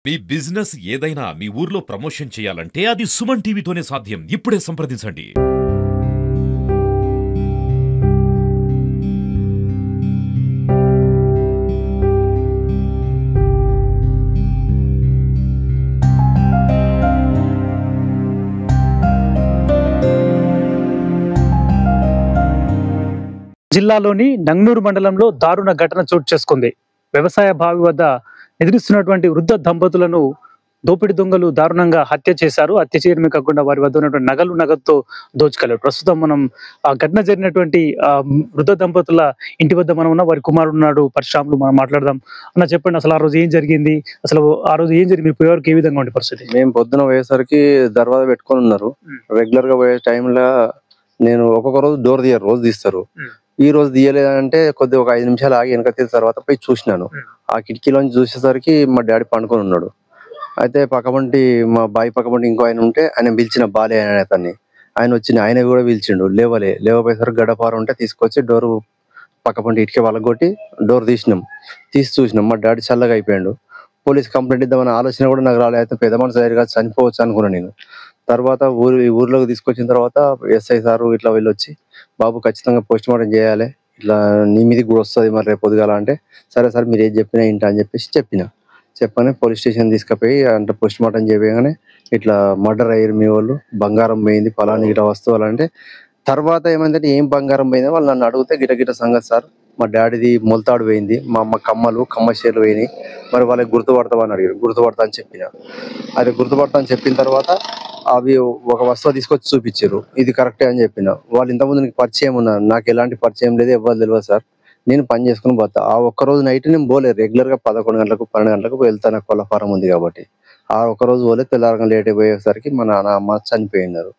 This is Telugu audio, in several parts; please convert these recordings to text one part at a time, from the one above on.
మీ బిజినెస్ ఏదైనా మీ ఊర్లో ప్రమోషన్ చేయాలంటే అది సుమన్ టీవీతోనే సాధ్యం. ఇప్పుడే సంప్రదించండి. జిల్లాలోని నంగనూరు మండలంలో దారుణ ఘటన చోటు చేసుకుంది. వ్యవసాయ బావి వద్ద నిద్రిస్తున్నటువంటి వృద్ధ దంపతులను దోపిడి దొంగలు దారుణంగా హత్య చేశారు. హత్య చేయడమే కాకుండా వారి వద్ద ఉన్నటువంటి నగదుతో దోచుకెళ్లారు. ప్రస్తుతం మనం ఆ ఘటన జరిగినటువంటి వృద్ధ దంపతుల ఇంటి వద్ద మనం ఉన్న వారి కుమారుడు ఉన్నాడు, పరశురాములు. మనం మాట్లాడదాం. అన్న, చెప్పండి, అసలు ఆ రోజు ఏం జరిగింది? అసలు ఆ రోజు ఏం జరిగింది? మీ పోయేవారికి ఏ విధంగా ఉండే పరిస్థితి? మేము పొద్దున పోయేసరికి దర్వాజా పెట్టుకొని ఉన్నారు. రెగ్యులర్ గా పోయే టైంలో నేను ఒక్కొక్క రోజు డోర్ తీయరు, రోజు తీస్తారు. ఈ రోజు తీయలేదంటే కొద్దిగా ఒక 5 నిమిషాలు ఆగి వెనక తీసిన తర్వాత పోయి చూసినాను. ఆ కిటికీలోంచి చూసేసరికి మా డాడీ పండుకొని ఉన్నాడు. అయితే పక్కపంటి మా బావి పక్కపంటి ఇంకో ఆయన ఉంటే ఆయన పిలిచిన బాలే అనే అతన్ని, ఆయన వచ్చిన ఆయన కూడా పిలిచిండు. లేవపోయేసరికి గడపార ఉంటే తీసుకొచ్చి డోరు పక్కపంటి ఇటుక వాళ్ళగొట్టి డోర్ తీసి చూసినాం. మా డాడీ చల్లగా అయిపోయాడు. పోలీస్ కంప్లైంట్ ఇద్దామన్న ఆలోచన కూడా నాకు రాలేదు. అయితే పెద్ద మనసు దగ్గరగా చనిపోవచ్చు అనుకున్నాను నేను. తర్వాత ఊర్లోకి తీసుకొచ్చిన తర్వాత ఎస్ఐ సారు ఇట్లా వెళ్ళొచ్చి, బాబు ఖచ్చితంగా పోస్ట్ మార్టం చేయాలి, ఇట్లా నీ మీదకి కూడా వస్తుంది మరి రేపు పొద్దుగాల అంటే, సరే సార్ మీరు ఏది చెప్పినా ఇంట అని చెప్పేసి చెప్పని పోలీస్ స్టేషన్ తీసుకుపోయి అంటే పోస్ట్ మార్టం చేయగానే ఇట్లా మర్డర్ అయ్యారు మీ వాళ్ళు, బంగారం పోయింది, పలానా గిట వస్తువులు అంటే. తర్వాత ఏమైందంటే ఏం బంగారం పోయిందో వాళ్ళు నన్ను అడిగితే గిట సంగతి సార్, మా డాడీది మొలతాడు పోయింది, మా అమ్మ కమ్మ షేర్లు పోయినాయి, మరి వాళ్ళకి గుర్తుపడతామని అడిగారు. గుర్తుపడతా అని చెప్పిన. అది గుర్తుపడతా అని చెప్పిన తర్వాత అవి ఒక వస్తువు తీసుకొచ్చి చూపించారు. ఇది కరెక్టే అని చెప్పిన. వాళ్ళు ఇంతకుముందు నీకు పరిచయం ఉన్నారు, నాకు ఎలాంటి పరిచయం లేదు, ఎవరు తెలియదు సార్, నేను పని చేసుకుని పోతా. ఆ ఒక్కరోజు నైట్ నేను పోలేదు. రెగ్యులర్ గా 11 గంటలకు 12 గంటలకు వెళ్తాను, నాకు కోళ్ళ ఫారం ఉంది కాబట్టి. ఆ ఒక్కరోజు పోలేదు. తెల్లారగా లేట్ అయిపోయేసరికి మా నాన్న అమ్మ చనిపోయినారు.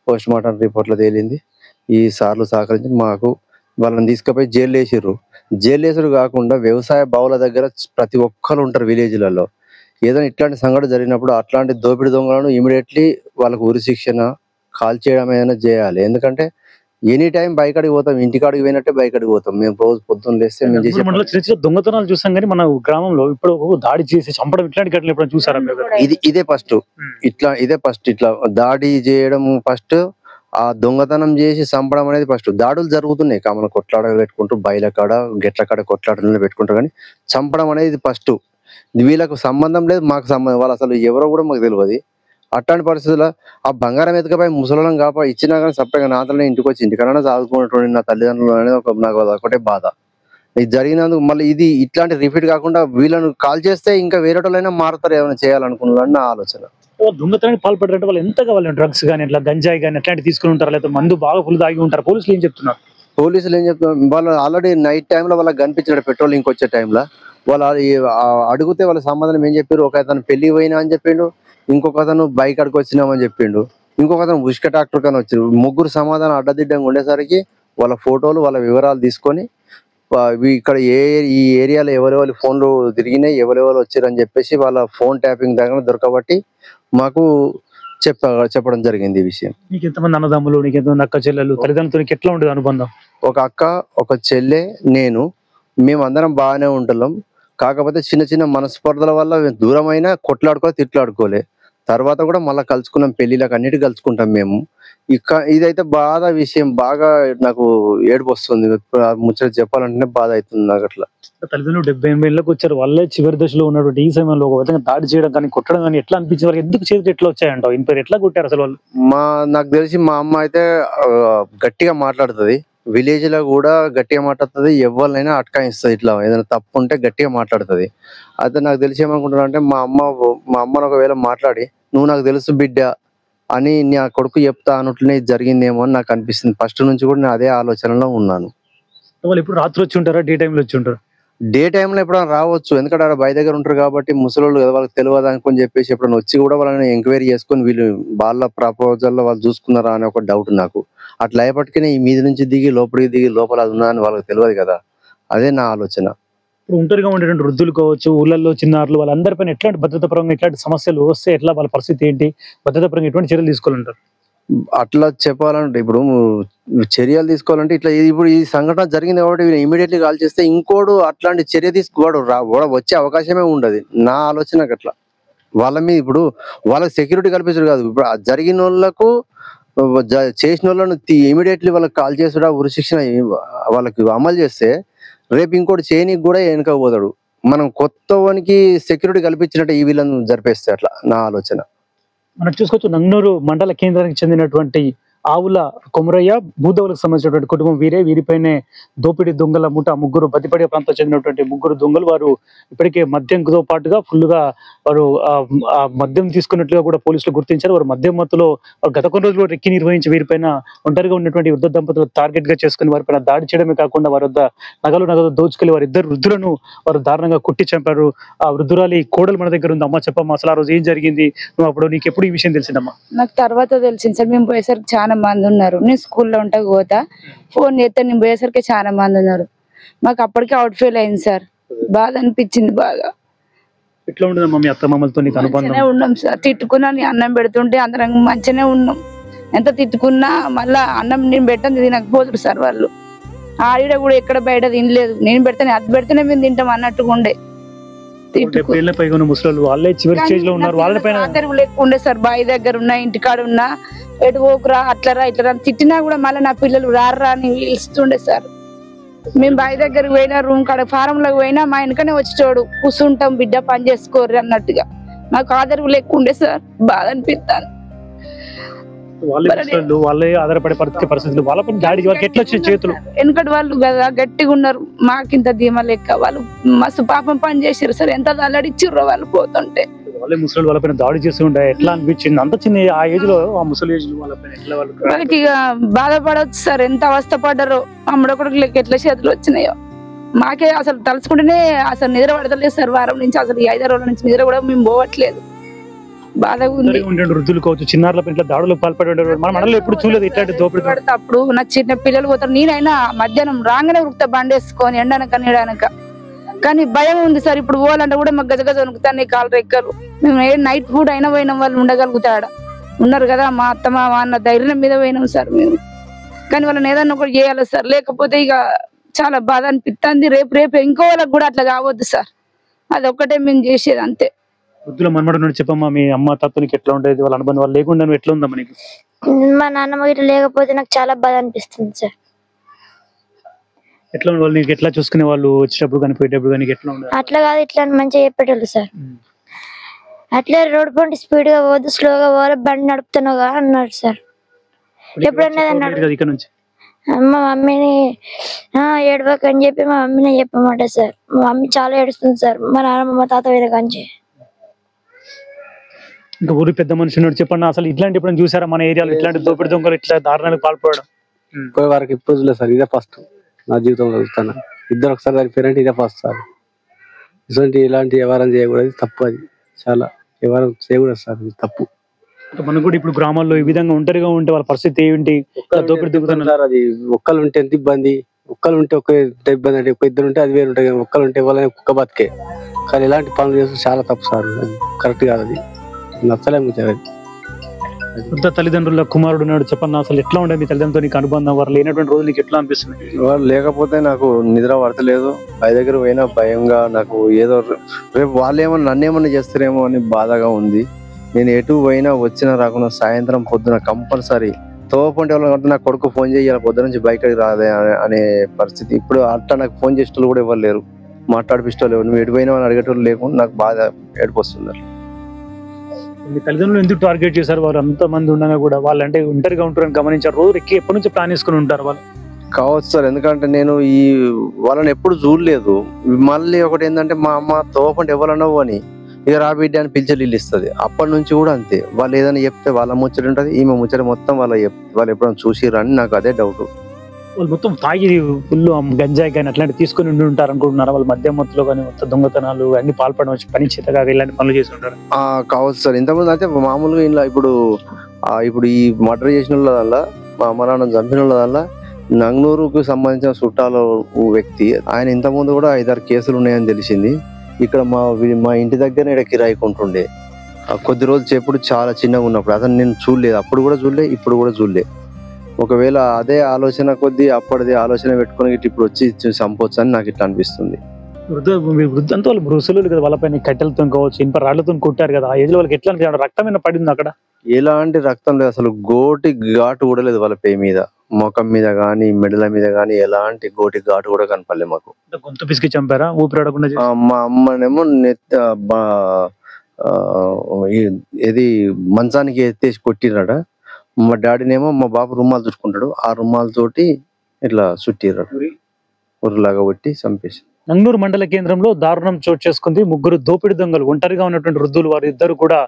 పోస్ట్ మార్టం రిపోర్ట్లో తేలింది. ఈ సార్లు సహకరించి మాకు వాళ్ళని తీసుకుపోయి జైలు వేసారు. జైలు వేసుడు కాకుండా వ్యవసాయ బావుల దగ్గర ప్రతి ఒక్కరు ఉంటారు విలేజ్లలో. ఏదైనా ఇట్లాంటి సంఘటన జరిగినప్పుడు అట్లాంటి దోపిడి దొంగలను ఇమీడియట్లీ వాళ్ళకు ఉరి శిక్షణ, కాల్ చేయడం ఏదైనా చేయాలి. ఎందుకంటే ఎనీ టైం బయటకి పోతాం, ఇంటికాడికి పోయినట్టే బయటకి పోతాం. మేము రోజు పొద్దున్న లేస్తే మేము చేసే చిన్న చిన్న దొంగతనాలు చూసాం కానీ మన గ్రామంలో ఇప్పుడు దాడి చేసి చంపడం ఇట్లాంటి ఘటనలు ఎప్పుడైనా చూసారా? ఇదే ఫస్ట్. ఇట్లా దాడి చేయడం ఫస్ట్, ఆ దొంగతనం చేసి చంపడం అనేది ఫస్ట్. దాడులు జరుగుతున్నాయి, కామన్ కొట్లాడలు పెట్టుకుంటూ బయల కాడ గెట్ల కాడ కొట్లాటలు పెట్టుకుంటారు, కానీ చంపడం అనేది ఫస్ట్. వీళ్ళకు సంబంధం లేదు, మాకు సంబంధం, వాళ్ళు అసలు ఎవరో కూడా మాకు తెలియదు. అట్లాంటి పరిస్థితుల్లో ఆ బంగారం ఎత్తుకపోయి ముసలం కాపాడు ఇచ్చినా కానీ సపరేట్గా నాతోనే ఇంటికి వచ్చి ఇంటికన్నా చదువుకున్నటువంటి నా తల్లిదండ్రులు అనేది నాకు ఒకటే బాధ. ఇది జరిగినందుకు మళ్ళీ ఇది ఇట్లాంటి రిపీట్ కాకుండా వీళ్ళను కాల్ చేస్తే ఇంకా వేరే వాళ్ళైనా మారుతారు, ఏమైనా చేయాలనుకున్నాను నా ఆలోచన. దొంగతనానికి పాల్పడారంటే వాళ్ళు ఎంత కావాలి? డ్రగ్స్ కానీ ఇట్లా గంజాయి కానీ అట్లాంటి తీసుకుని ఉంటారు, లేదా మందు బాగా ఫుల్ తాగి ఉంటారు. పోలీసులు ఏం చెప్తున్నారు? వాళ్ళు ఆల్రెడీ నైట్ టైంలో వాళ్ళకి కనిపించాడు పెట్రోల్ ఇంకొచ్చే టైంలో. వాళ్ళు అడిగితే వాళ్ళ సమాధానం ఏం చెప్పారు? ఒక అతను పెళ్లి పోయినా అని చెప్పిండు, ఇంకొక అతను బైక్ అడికి వచ్చినామని చెప్పిండు, ఇంకొక అతను ఉష్క ట్రాక్టర్ కానీ వచ్చారు. ముగ్గురు సమాధానం అడ్డదిడ్డంగా ఉండేసరికి వాళ్ళ ఫోటోలు వాళ్ళ వివరాలు తీసుకొని ఇక్కడ ఈ ఏరియాలో ఎవరెవరి ఫోన్లు తిరిగినాయి, ఎవరెవరు వచ్చారని చెప్పేసి వాళ్ళ ఫోన్ ట్యాపింగ్ దగ్గర దొరకబట్టి మాకు చెప్పడం జరిగింది ఈ విషయం. నీకు ఎంతమంది అన్నదమ్ములు, నీకు ఎంతమంది అక్క చెల్లెలు, తల్లిదండ్రులతో ఎట్లా ఉంటుంది అనుబంధం? ఒక అక్క, ఒక చెల్లె, నేను, మేమందరం బాగానే ఉంటున్నాం. కాకపోతే చిన్న చిన్న మనస్పర్ధల వల్ల దూరమైనా తిట్లాడుకోలే. తర్వాత కూడా మళ్ళీ కలుసుకున్నాం, పెళ్లిలకు అన్నిటి కలుసుకుంటాం మేము. ఇదైతే బాధ విషయం, బాగా నాకు ఏడుపు వస్తుంది. ముచ్చట చెప్పాలంటేనే బాధ అవుతుంది నాకు. అట్లా తల్లిదండ్రులు 70-80 ఏళ్ళకి వచ్చారు, వాళ్ళే చివరి దశలో ఉన్నటువంటి ఈ సమయంలో ఒక విధంగా దాడి చేయడం కానీ కొట్టడం కానీ ఎట్లా అనిపించింది? వాళ్ళకి ఎందుకు చేతులు ఎట్లా వచ్చాయంటావు? ఇంపేరు ఎట్లా కొట్టారు అసలు వాళ్ళు? నాకు తెలిసి మా అమ్మ అయితే గట్టిగా మాట్లాడుతుంది, విలేజ్ లో కూడా గట్టిగా మాట్లాడుతుంది, ఎవరినైనా అటకాయిస్తుంది. ఇట్లా ఏదైనా తప్పు ఉంటే గట్టిగా మాట్లాడుతుంది. అయితే నాకు తెలిసి ఏమనుకుంటున్నా అంటే మా అమ్మను ఒకవేళ మాట్లాడి, నువ్వు నాకు తెలుసు బిడ్డ అని నా కొడుకు చెప్తా అన్నట్లనే జరిగిందేమో అని నాకు అనిపిస్తుంది. ఫస్ట్ నుంచి కూడా నేను అదే ఆలోచనలో ఉన్నాను. వాళ్ళు ఇప్పుడు రాత్రి వచ్చి ఉంటారా, డే టైంలో వచ్చి ఉంటారు? డే టైంలో ఎప్పుడైనా రావచ్చు, ఎందుకంటే అక్కడ బయ దగ్గర ఉంటారు కాబట్టి ముసలోళ్ళు కదా, వాళ్ళకి తెలియదు అనుకుని చెప్పేసి ఎప్పుడైనా వచ్చి కూడా వాళ్ళని ఎంక్వైరీ చేసుకొని వీళ్ళు వాళ్ళ ప్రపోజల్లో వాళ్ళు చూసుకున్నారా అనే ఒక డౌట్ నాకు. అట్లా అయ్యేపటికనే ఈ మీద నుంచి దిగి లోపలికి దిగి లోపల అది ఉన్నా అని వాళ్ళకి తెలియదు కదా, అదే నా ఆలోచన. ఇప్పుడు ఒంటరిగా ఉండేటువంటి వృద్ధులు కావచ్చు, ఊళ్ళల్లో చిన్నారులు, వాళ్ళందరిపైన ఎట్లాంటి భద్రతాపరంగా ఎట్లాంటి సమస్యలు వస్తే ఎట్లా, వాళ్ళ పరిస్థితి ఏంటి, భద్రతాపరంగా ఎటువంటి చర్యలు తీసుకోవాలంటారు? అట్లా చెప్పాలంటే ఇప్పుడు చర్యలు తీసుకోవాలంటే ఇట్లా ఇప్పుడు ఈ సంఘటన జరిగింది కాబట్టి ఇమీడియట్లీ కాల్ చేస్తే ఇంకోడు అట్లాంటి చర్య తీసుకోవాడు వచ్చే అవకాశమే ఉండదు. నా ఆలోచన అట్లా. వాళ్ళ మీద ఇప్పుడు వాళ్ళకి సెక్యూరిటీ కల్పించడు కాదు, ఇప్పుడు ఆ జరిగిన వాళ్ళకు చేసిన వాళ్ళను ఇమీడియట్లీ వాళ్ళకి కాల్ చేసుడా ఉరిశిక్షణ వాళ్ళకి అమలు చేస్తే రేపు ఇంకోటి చేయనికి కూడా వెనక పోతాడు. మనం కొత్త వానికి సెక్యూరిటీ కల్పించినట్టు ఈ వీళ్ళని జరిపేస్తే అట్లా నా ఆలోచన. మనం చూసుకోవచ్చు నంగనూరు మండల కేంద్రానికి చెందినటువంటి ఆవుల కొమరయ్య భూదవులకు సంబంధించినటువంటి కుటుంబం వీరిపైనే దోపిడీ దొంగల ముఠ ముగ్గురు బతిపడే ప్రాంతం చెందినటువంటి ముగ్గురు దొంగలు వారు ఇప్పటికే మద్యంతో పాటుగా ఫుల్గా వారు ఆ మద్యం తీసుకున్నట్లుగా కూడా పోలీసులు గుర్తించారు. వారు మద్యం మత్తులో గత కొన్ని రోజులు రెక్కి నిర్వహించి వీరిపైన ఒంటరిగా ఉన్నటువంటి వృద్ధ దంపతులు టార్గెట్ గా చేసుకుని వారిపైన దాడి చేయడమే కాకుండా వారి వద్ద నగలు దోచుకెళ్లి వారిద్దరు వృద్ధులను వారు దారుణంగా కొట్టి చంపారు. ఆ వృద్ధురాలి కోడలు మన దగ్గర ఉంది. అమ్మ చెప్పమ్మా, అసలు ఆ రోజు ఏం జరిగింది, నువ్వు అప్పుడు నీకు ఎప్పుడు ఈ విషయం తెలిసిందమ్మా? నాకు తర్వాత తెలిసింది సార్. మేము పోయేసరికి చాలా మంది ఉన్నారు. నేను స్కూల్లో ఉంటా పోతా, ఫోన్ చేస్తే నేను పోయేసరికి చాలా మంది ఉన్నారు. మాకు అప్పటికే అవుట్ ఫెయిల్ అయింది సార్. బాధ అనిపించింది బాగా. ఎట్లా ఉండదమ్మా మీ అత్త మామలతో నీకు అనుబంధం? మంచిగానే ఉన్నాం సార్. తిట్టుకున్నా నీ అన్నం పెడుతుంటే అందరం మంచిగానే ఉన్నాం. ఎంత తిట్టుకున్నా మళ్ళా అన్నం నేను పెట్టని తినకపోతుడు సార్ వాళ్ళు. ఆవిడ కూడా ఎక్కడ బయట తినలేదు, నేను పెడితేనే అది పెడితేనే మేము తింటాం అన్నట్టుగా ఉండే. వాళ్ళే చివరి స్టేజ్ లో ఉన్నారు. వాళ్ళ పైన లేకుండే సార్. బావి దగ్గర ఉన్నా, ఇంటికాడ ఉన్నా, ఎటు పోకురా అట్లరా ఇట్లరా తిట్టినా కూడా మళ్ళీ నా పిల్లలు రారా అని పిలుస్తుండే సార్. మేము బావి దగ్గరికి పోయినా, రూమ్ కాడ ఫారంలోకి పోయినా మా వెనకనే వచ్చేటోడు, కూర్చుంటాం బిడ్డ పని చేసుకోరు అన్నట్టుగా. మాకు ఆదరవు లేకుండే సార్. బాధ అనిపిస్తాను. వాళ్ళే ఆధారపడే పరిస్థితులు వాళ్ళ పైన దాడి ఎట్లా వచ్చిన చేతులు? వెనకటి వాళ్ళు కదా గట్టిగా ఉన్నారు, మాకింత ధీమా లెక్క. వాళ్ళు మస్తు పాపం పని చేసారు సార్. ఎంత అల్లడిచ్చిర్రో వాళ్ళు పోతుంటే. వాళ్ళే ముసలి వాళ్ళపైన దాడి చేస్తూ ఉండే. ఎట్లా అనిపించింది అంత చిన్న ఆ ఏజ్ లో, ఆ ముసలి ఏజ్ లో వాళ్ళపైన ఎట్లా వాళ్ళకి ఇక బాధపడవచ్చు సార్. ఎంత అవస్థపడ్డారో. అమ్మడొకటికి ఎట్లా చేతులు వచ్చినాయో మాకే అసలు తలుచుకుంటేనే అసలు నిద్ర పడతలేదు సార్. వారం నుంచి అసలు 5 రోజుల నుంచి నిద్ర కూడా మేము పోవట్లేదు. బాధగా ఉంది. వృద్ధులు కావచ్చు, చిన్నారుల పైన దాడులకు పాల్పడే మన మనలో ఎప్పుడు చూడలేదు ఇట్లాంటి దోపిడీ. అప్పుడు నా చిన్న పిల్లలు పోతారు. నేనైనా మధ్యాహ్నం రాగానే ఉరుకుతా బండేసుకొని ఎండనక నీడనక. కానీ భయం ఉంది సార్. ఇప్పుడు పోవాలంటే కూడా మాకు గజగజ వణుకుతాయి కాలు రెక్కలు. మేము నైట్ ఫుడ్ అయినా పోయిన వాళ్ళు ఉండగలుగుతాడ ఉన్నారు కదా మా అత్త మామ అన్న ధైర్యం మీద పోయినాం సార్ మేము. కానీ వాళ్ళని ఏదన్నా ఒకటి చేయాలి సార్. లేకపోతే ఇక చాలా బాధ అనిపిస్తుంది. రేపు ఇంకో వాళ్ళకి కూడా అట్లా కావద్దు సార్. అది ఒక్కటే మేము చేసేది అంతే. వృద్ధుల మనమడు చెప్పమ్మా, మీ అమ్మ తాతనికి ఎట్లా ఉండేది, వాళ్ళ అనుబంధం వాళ్ళు లేకుండా ఎట్లా ఉందమ్మా నీకు? మా నాన్నమ్మ గిట్ల లేకపోతే నాకు చాలా బాధ అనిపిస్తుంది సార్. ఎట్లా వాళ్ళు నీకు ఎట్లా చూసుకునే వాళ్ళు, వచ్చేటప్పుడు కానీ పోయేటప్పుడు కానీ ఎట్లా ఉండదు? అట్లా కాదు, ఇట్లా మంచిగా చెప్పేటోళ్ళు సార్. అట్లే రోడ్ పంటి స్పీడ్ గా పోదు, స్లోగా పోవాలి, బండి నడుపుతున్నావు అన్నాడు సార్. ఎప్పుడన్నా ఇక్కడ నుంచి మా మమ్మీని ఏడవక అని చెప్పి మా మమ్మీని చెప్పమాట సార్. మా మమ్మీ చాలా ఏడుస్తుంది సార్. మా నాన్నమ్మ మా తాత వేరే కంచి. ఇంకా ఊరి పెద్ద మనిషి ఉన్నాడు, చెప్పండి అసలు ఇట్లాంటి ఎప్పుడైనా చూసారా మన ఏరియాలో ఇట్లాంటి దోపిడీ దొంగలు ఇట్లా దారుణాలకు పాల్పడడం? పోయే వారికి ఇప్పుడు చూడలేదు సార్. ఇదే ఫస్ట్ నా జీవితంలో చూస్తాను. ఇద్దరు ఒకసారి దానికి పేరెంట్ ఇదే ఫస్ట్ సార్. ఇలాంటి వ్యవహారం చేయకూడదు, తప్పు. అది చాలా వ్యవహారం చేయకూడదు సార్, తప్పు. మనకు కూడా ఇప్పుడు గ్రామాల్లో ఈ విధంగా ఒంటరిగా ఉంటే వాళ్ళ పరిస్థితి ఏంటి? దోపిడీ దిగుతున్నారు. అది ఒక్కరు ఉంటే ఎంత ఇబ్బంది, ఒక్కరు ఉంటే ఒక ఇబ్బంది. అంటే ఒక ఇద్దరు ఉంటే అది వేరు ఉంటాయి, ఒక్కరు ఉంటే వాళ్ళని కుక్క బతికే. కానీ ఇలాంటి పనులు చేస్తే చాలా తప్పు సార్. అది కరెక్ట్ కాదు, అది నచ్చలేము. వృద్ధ తల్లిదండ్రుల కుమారుడు ఉన్నాడు, చెప్పన్నా అసలు ఎట్లా ఉండేది మీ తల్లిదండ్రులతో నీకు అనుబంధం? వారు లేనటువంటి రోజు నీకు ఎట్లా అనిపిస్తుంది? వాళ్ళు లేకపోతే నాకు నిద్ర పడతలేదు. బయ దగ్గర పోయినా భయంగా, నాకు ఏదో రేపు వాళ్ళు ఏమన్నా నన్నేమన్నా చేస్తారేమో అని బాధగా ఉంది. నేను ఎటు పోయినా వచ్చినా రాకుండా సాయంత్రం పొద్దున కంపల్సరీ తోపంటే వాళ్ళు నా కొడుకు ఫోన్ చేయాలి, పొద్దు నుంచి బయటకి రాదే అనే పరిస్థితి. ఇప్పుడు అట్లా నాకు ఫోన్ చేసేటోళ్ళు కూడా ఎవరు లేరు, మాట్లాడిపిస్తలేవు. నువ్వు ఎటు పోయినా అని అడిగేటోళ్ళు లేకుండా నాకు బాధ ఏడిపోస్తున్నారు. మీ తల్లిదండ్రులు ఎందుకు టార్గెట్ చేశారు? వారు అంత మంది ఉండగా కూడా వాళ్ళు అంటే ఒంటరిగా ఉంటారని గమనించారు. రోజు ఎప్పటి నుంచి ప్లాన్ వేసుకుని ఉంటారు వాళ్ళు? కావచ్చు సార్, ఎందుకంటే నేను ఈ వాళ్ళని ఎప్పుడు చూడలేదు. మళ్ళీ ఒకటి ఏంటంటే మా అమ్మ తోపంటే ఎవరన్నావు అని ఇక రా బిడ్డ అని పిలిచి ఇస్తుంది. అప్పటి నుంచి కూడా అంతే. వాళ్ళు ఏదైనా చెప్తే వాళ్ళ ముచ్చట ఉంటుంది, ఈమె ముచ్చట మొత్తం వాళ్ళు ఎప్పుడైనా చూసిరని నాకు అదే డౌట్. వాళ్ళు మొత్తం తాగి ఫుల్ గంజాయి కానీ అట్లాంటి తీసుకుని ఉండి ఉంటారు అనుకుంటున్నారు. వాళ్ళు మధ్య మత్తులో కానీ మొత్తం దొంగతనాలు అన్ని పాల్పడడం వచ్చి పని చేతగా ఇలాంటి పనులు చేసి ఉంటారు. కావచ్చు సార్. ఇంతకుముందు అయితే మామూలుగా ఇలా ఇప్పుడు ఈ మర్డర్ చేసిన వాళ్ళ వల్ల, మా అమ్మ నాన్న చంపిన వాళ్ళ వల్ల నంగనూరుకు సంబంధించిన చుట్టాల వ్యక్తి ఆయన ఇంతకుముందు కూడా 5-6 కేసులు ఉన్నాయని తెలిసింది. ఇక్కడ మా ఇంటి దగ్గర ఇక్కడ కిరాయికుంటుండే కొద్ది రోజులు చెప్పుడు చాలా చిన్నగా ఉన్నప్పుడు అతను నేను చూడలేదు. అప్పుడు కూడా చూడలే, ఇప్పుడు కూడా చూడలే. ఒకవేళ అదే ఆలోచన కొద్ది అప్పటిది ఆలోచన పెట్టుకుని ఇప్పుడు వచ్చి చంపొచ్చు అని నాకు ఇట్లా అనిపిస్తుంది. వృద్ధంతో వాళ్ళు మృసులు కదా, వాళ్ళపైన కట్టెలతో కావచ్చు, ఇనుప రాళ్లతో కొట్టారు కదా, ఆ ఏజ్ లో వాళ్ళకి ఎట్లా అనిపించారు? రక్తం ఏమైనా పడింది అక్కడ? ఎలాంటి రక్తం లేదు, అసలు గోటి ఘాటు కూడా లేదు వాళ్ళ పే మీద, ముఖం మీద గానీ మెడల మీద గానీ ఎలాంటి గోటి ఘాటు కూడా కనపడలేదు మాకు. గొంతు పిసికి చంపారా, ఊపిరాడకుండా మా అమ్మనేమో ఏది మంచానికి ఎత్తేసి కొట్టిరాడ, మా డాడీనేమో మా బాబు రుమాలు చుట్టుకుంటాడు, ఆ రుమాల తోటి ఇట్లా చుట్టిరాడు, ఉరులాగా కొట్టి చంపేసి. నంగనూరు మండల కేంద్రంలో దారుణం చోటు చేసుకుంది. ముగ్గురు దోపిడి దొంగలు, ఒంటరిగా ఉన్నటువంటి వృద్ధులు, వారు ఇద్దరు కూడా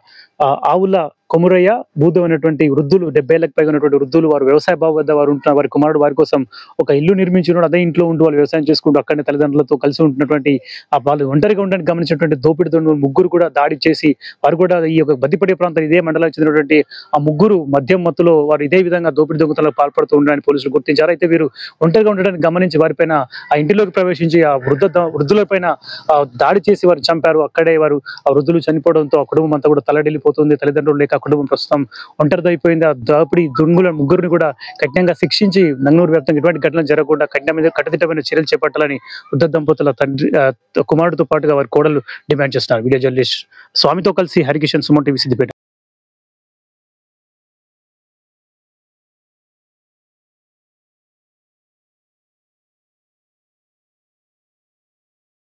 ఆవుల కొమురయ్య, భూతం అనేటువంటి వృద్ధులు, 70 ఏళ్లకు పైగా ఉన్నటువంటి వృద్ధులు, వారు వ్యవసాయ బావు వద్ద వారు ఉంటున్న వారి కుమారుడు వారి కోసం ఒక ఇల్లు నిర్మించిన, అదే ఇంట్లో ఉంటూ వాళ్ళు వ్యవసాయం చేసుకుంటూ అక్కడనే తల్లిదండ్రులతో కలిసి ఉంటున్నటువంటి వాళ్ళు ఒంటరిగా ఉండడానికి గమనించినటువంటి దోపిడి దొంగలు ముగ్గురు కూడా దాడి చేసి వారు కూడా ఈ యొక్క బద్దిపడే ప్రాంతం ఇదే మండలానికి చెందినటువంటి ఆ ముగ్గురు మద్యం మత్తులో వారు ఇదే విధంగా దోపిడి దొంగతనాలకు పాల్పడుతూ ఉన్నారని పోలీసులు గుర్తించారు. అయితే వీరు ఒంటరిగా ఉండడానికి గమనించి వారిపైన ఆ ఇంటిలోకి ప్రవేశించి ఆ వృద్ధులపైన దాడి చేసి వారు చంపారు. అక్కడే వారు ఆ వృద్ధులు చనిపోవడంతో ఆ కుటుంబం అంతా కూడా తల్లడిల్లిపోతుంది. తల్లిదండ్రులు లేక కుటుంబం ప్రస్తుతం ఒంటరిదైపోయింది. ఆ దోపిడి దొంగల ముగ్గురిని కూడా కఠినంగా శిక్షించి నంగనూరు వ్యాప్తంగా ఎటువంటి ఘటనలు జరగకుండా కట్టుదిట్టమైన చర్యలు చేపట్టాలని వృద్ధ దంపతుల తండ్రి కుమారుడితో పాటుగా వారి కోడలు డిమాండ్ చేస్తున్నారు. వీడియో జర్నలిస్ట్ స్వామితో కలిసి హరికిషన్, సుమన్ టీవీ, సిద్దిపేట.